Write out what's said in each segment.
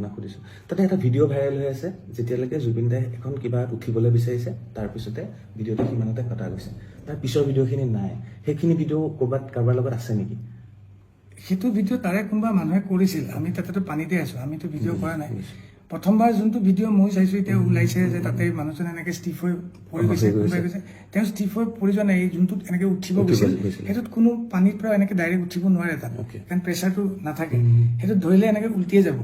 আপোনাক সুধিছোঁ তাতে এটা ভিডিঅ' ভাইৰেল হৈ আছে যেতিয়ালৈকে জুবিন দাই এখন কিবা উঠিবলৈ বিচাৰিছে তাৰপিছতে ভিডিঅ'টো সিমানতে কটা গৈছে তাৰ পিছৰ ভিডিঅ'খিনি নাই সেইখিনি ভিডিঅ' ক'ৰবাত কাৰোবাৰ লগত আছে নেকি সেইটো ভিডিঅ' তাৰে কোনোবা মানুহে কৰিছিল আমি তাতেতো পানীতে আছোঁ আমিতো ভিডিঅ' কৰা নাই প্ৰথমবাৰ যোনটো ভিডিঅ' মই চাইছোঁ এতিয়া ওলাইছে যে তাতে মানুহজন এনেকৈ ষ্টিফ হৈ পৰি গৈছে কোনোবাই গৈছে তেওঁ ষ্টিফ হৈ পৰি যোৱা নাই যোনটোত এনেকৈ উঠিব গৈছিল সেইটোত কোনো পানীৰ পৰা এনেকৈ ডাইৰেক্ট উঠিব নোৱাৰে তাত কাৰণ প্ৰেছাৰটো নাথাকে সেইটোত ধৰিলে এনেকৈ উল্টিয়ে যাব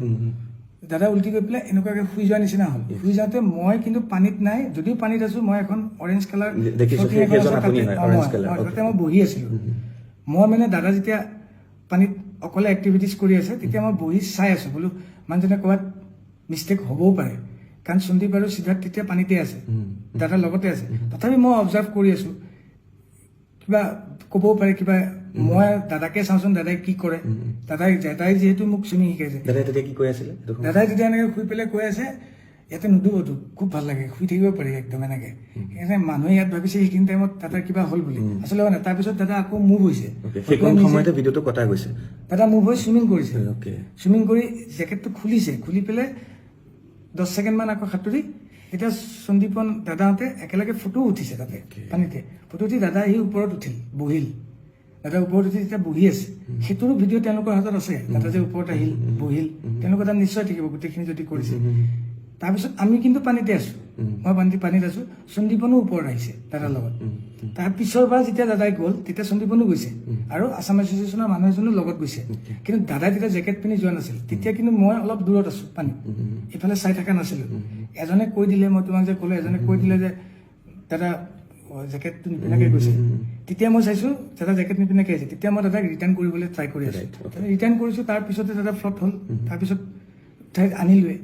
দাদা উল্টি গৈ পেলাই এনেকুৱাকৈ শুই যোৱাৰ নিচিনা হ'ল শুই যাওঁতে মই কিন্তু পানীত নাই যদিও পানীত আছোঁ মই এখন অৰেঞ্জ কালাৰ তাতে মই বহি আছিলোঁ মই মানে দাদা যেতিয়া পানীত অকলে এক্টিভিটিজ কৰি আছে তেতিয়া মই বহি চাই আছোঁ বোলো মানুহজনে ক'ৰবাত মিষ্টেক হ'বও পাৰে কাৰণ সন্দীপ আৰু সিদ্ধাৰ্থ তেতিয়া পানীতে আছে দাদাৰ লগতে আছে তথাপি মই অবজাৰ্ভ কৰি আছোঁ কিবা ক'বও পাৰে কিবা মই দাদাকে চাওঁচোন দাদাই কি কৰে দাদাই যিহেতু মোক চুইমিং শিকাইছে দাদাই তেতিয়া কি কৈ আছিলে দাদাই তেতিয়া এনেকৈ শুই পেলাই কৈ আছে ইয়াতে নুডুবতো খুব ভাল লাগে শুই থাকিব পাৰি একদম এনেকৈ সেইকাৰণে মানুহে ইয়াত ভাবিছে সেইখিনি টাইমত দাদাৰ কিবা হ'ল বুলি আচলতে মানে তাৰপিছত দাদা আকৌ মুভ হৈছে সেইখন সময়তে ভিডিঅ'টো কটা গৈছে দাদা মুভ হৈ চুইমিং কৰিছে চুইমিং কৰি জেকেটটো খুলিছে খুলি পেলাই 10 ছেকেণ্ডমান আকৌ সাঁতুৰি এতিয়া সন্দীপন দাদাহঁতে একেলগে ফটো উঠিছে তাতে পানীতে ফটো উঠি দাদা আহি ওপৰত উঠিল বহিল দাদা ওপৰত উঠি তেতিয়া বহি আছে সেইটোৰো ভিডিঅ' তেওঁলোকৰ হাতত আছে দাদা যে ওপৰত আহিল বহিল তেওঁলোকৰ তাত নিশ্চয় থাকিব গোটেইখিনি যদি কৰিছে তাৰপিছত আমি কিন্তু পানীতে আছোঁ মই পানীত আছোঁ সন্দীপনো ওপৰত আহিছে দাদাৰ লগত তাৰ পিছৰবাৰ যেতিয়া দাদাই গ'ল তেতিয়া সন্দীপনো গৈছে আৰু আছাম এছ'চিয়েশ্যনৰ মানুহ এজনো লগত গৈছে কিন্তু দাদাই তেতিয়া জেকেট পিন্ধি যোৱা নাছিল তেতিয়া কিন্তু মই অলপ দূৰত আছোঁ পানীত এইফালে চাই থকা নাছিলোঁ এজনে কৈ দিলে মই তোমাক যে ক'লো এজনে কৈ দিলে যে দাদা জেকেটটো নিপিন্ধাকৈ গৈছে তেতিয়া মই চাইছোঁ দাদা জেকেট নিপিন্ধাকৈ আহিছে তেতিয়া মই দাদাক ৰিটাৰ্ণ কৰিবলৈ ট্ৰাই কৰি আছোঁ ৰিটাৰ্ণ কৰিছোঁ তাৰপিছতে দাদা ফ্লপ হ'ল তাৰপিছত ঠাইত আনিলোৱে